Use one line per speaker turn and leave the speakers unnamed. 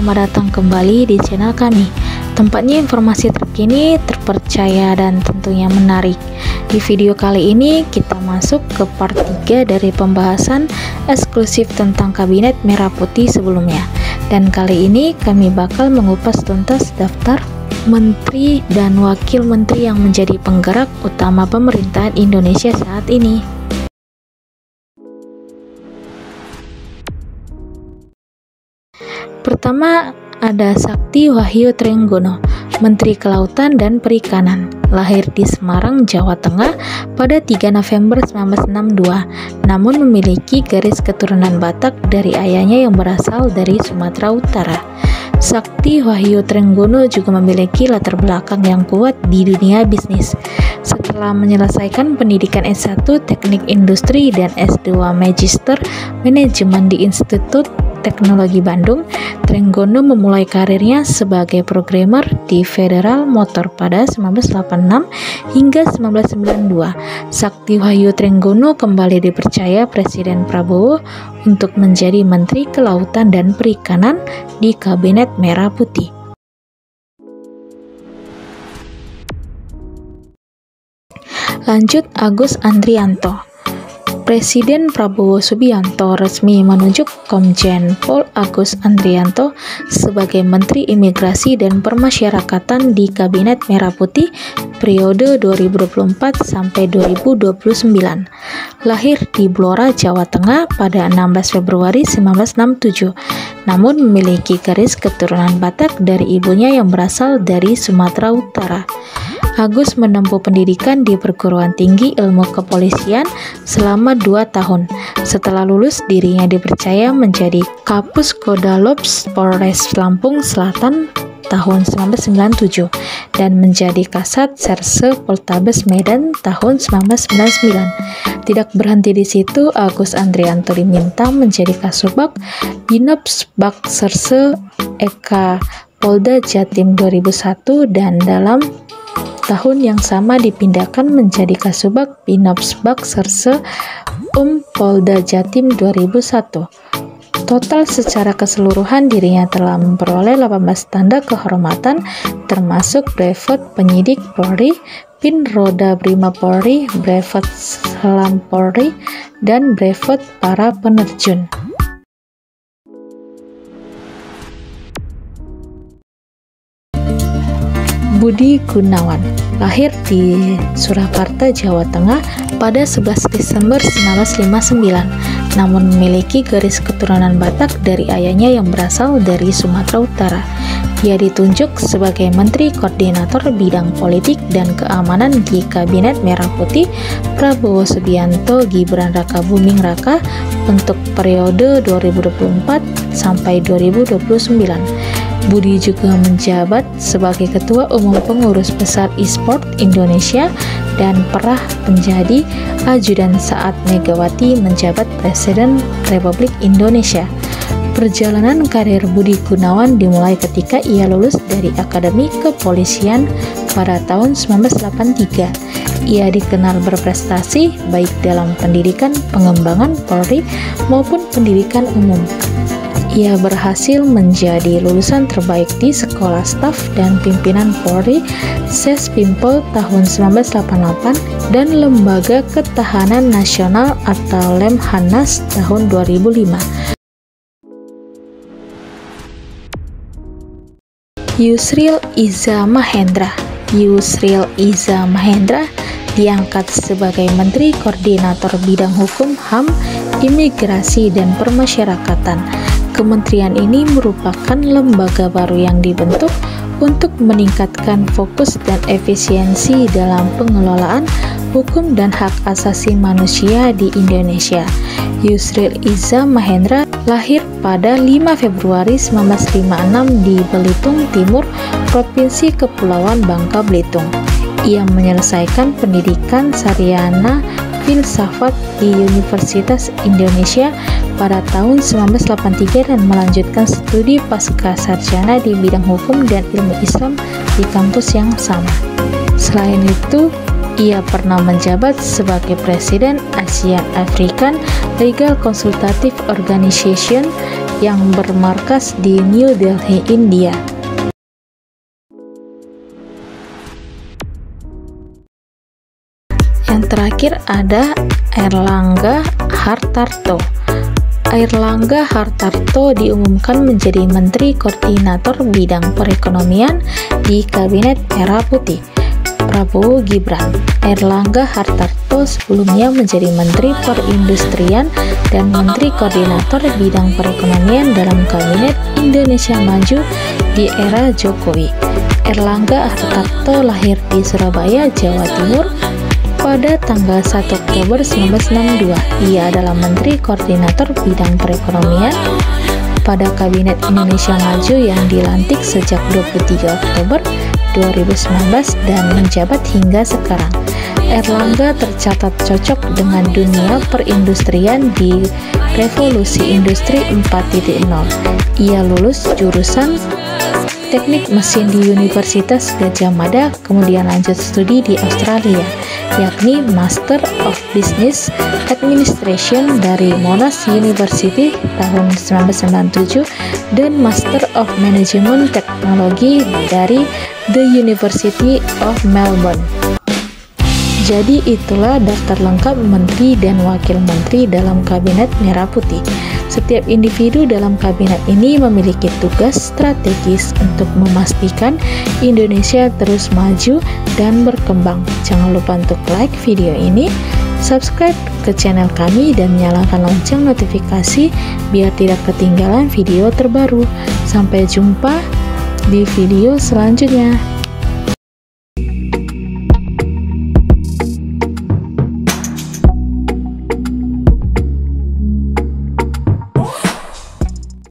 selamat datang kembali di channel kami. Tempatnya informasi terkini, terpercaya, dan tentunya menarik. Di video kali ini kita masuk ke part 3 dari pembahasan eksklusif tentang Kabinet Merah Putih sebelumnya. Dan kali ini kami bakal mengupas tuntas daftar menteri dan wakil menteri yang menjadi penggerak utama pemerintahan Indonesia saat ini. Pertama ada Sakti Wahyu Trenggono, Menteri Kelautan dan Perikanan, lahir di Semarang, Jawa Tengah pada 3 November 1962, namun memiliki garis keturunan Batak dari ayahnya yang berasal dari Sumatera Utara. Sakti Wahyu Trenggono juga memiliki latar belakang yang kuat di dunia bisnis. Setelah menyelesaikan pendidikan S1 Teknik Industri dan S2 Magister Manajemen di Institut Teknologi Bandung, Trenggono memulai karirnya sebagai programmer di Federal Motor pada 1986 hingga 1992. Sakti Wahyu Trenggono kembali dipercaya Presiden Prabowo untuk menjadi Menteri Kelautan dan Perikanan di Kabinet Merah Putih. Lanjut, Agus Andrianto. Presiden Prabowo Subianto resmi menunjuk Komjen Pol Agus Andrianto sebagai Menteri Imigrasi dan Permasyarakatan di Kabinet Merah Putih periode 2024 sampai 2029. Lahir di Blora, Jawa Tengah pada 16 Februari 1967, namun memiliki garis keturunan Batak dari ibunya yang berasal dari Sumatera Utara. Agus menempuh pendidikan di Perguruan Tinggi Ilmu Kepolisian selama 2 tahun. Setelah lulus, dirinya dipercaya menjadi Kapus Kodalops Polres Lampung Selatan tahun 1997 dan menjadi Kasat Serse Poltabes Medan tahun 1999. Tidak berhenti di situ, Agus Andrianto diminta menjadi Kasubag Binops Bak Serse Eka Polda Jatim 2001 dan dalam tahun yang sama dipindahkan menjadi Kasubag Binopsbag Serse Polda Jatim 2001. Total secara keseluruhan dirinya telah memperoleh 18 tanda kehormatan termasuk Brevet Penyidik Polri, Pin Roda Brimob Polri, Brevet Selam Polri, dan Brevet Para Penerjun. Budi Gunawan, lahir di Surakarta, Jawa Tengah pada 11 Desember 1959, namun memiliki garis keturunan Batak dari ayahnya yang berasal dari Sumatera Utara. Dia ditunjuk sebagai Menteri Koordinator Bidang Politik dan Keamanan di Kabinet Merah Putih Prabowo Subianto Gibran Rakabuming Raka untuk periode 2024 sampai 2029. Budi juga menjabat sebagai Ketua Umum Pengurus Besar E-Sport Indonesia dan pernah menjadi ajudan saat Megawati menjabat Presiden Republik Indonesia. Perjalanan karir Budi Gunawan dimulai ketika ia lulus dari Akademi Kepolisian pada tahun 1983. Ia dikenal berprestasi baik dalam pendidikan pengembangan Polri maupun pendidikan umum. Ia berhasil menjadi lulusan terbaik di Sekolah Staf dan Pimpinan Polri Sespimpol tahun 1988 dan Lembaga Ketahanan Nasional atau Lemhanas tahun 2005. Yusril Iza Mahendra. Yusril Iza Mahendra diangkat sebagai Menteri Koordinator Bidang Hukum, HAM, Imigrasi, dan Permasyarakatan. Kementerian ini merupakan lembaga baru yang dibentuk untuk meningkatkan fokus dan efisiensi dalam pengelolaan hukum dan hak asasi manusia di Indonesia. Yusril Iza Mahendra lahir pada 5 Februari 1956 di Belitung Timur, Provinsi Kepulauan Bangka Belitung. Ia menyelesaikan pendidikan sarjana filsafat di Universitas Indonesia pada tahun 1983 dan melanjutkan studi pasca sarjana di bidang hukum dan ilmu Islam di kampus yang sama. Selain itu, ia pernah menjabat sebagai Presiden Asian African Legal Consultative Organization yang bermarkas di New Delhi, India. Yang terakhir ada Airlangga Hartarto. Airlangga Hartarto diumumkan menjadi Menteri Koordinator Bidang Perekonomian di Kabinet Merah Putih Prabowo Gibran. Airlangga Hartarto sebelumnya menjadi Menteri Perindustrian dan Menteri Koordinator Bidang Perekonomian dalam Kabinet Indonesia Maju di era Jokowi. Airlangga Hartarto lahir di Surabaya, Jawa Timur pada tanggal 1 Oktober 1962. Ia adalah Menteri Koordinator Bidang Perekonomian pada Kabinet Indonesia Maju yang dilantik sejak 23 Oktober 2019 dan menjabat hingga sekarang. Airlangga tercatat cocok dengan dunia perindustrian di revolusi industri 4.0. Ia lulus jurusan Teknik Mesin di Universitas Gadjah Mada, kemudian lanjut studi di Australia, yakni Master of Business Administration dari Monash University tahun 1997 dan Master of Management Technology dari The University of Melbourne. Jadi itulah daftar lengkap menteri dan wakil menteri dalam Kabinet Merah Putih. Setiap individu dalam kabinet ini memiliki tugas strategis untuk memastikan Indonesia terus maju dan berkembang. Jangan lupa untuk like video ini, subscribe ke channel kami, dan nyalakan lonceng notifikasi biar tidak ketinggalan video terbaru. Sampai jumpa di video selanjutnya.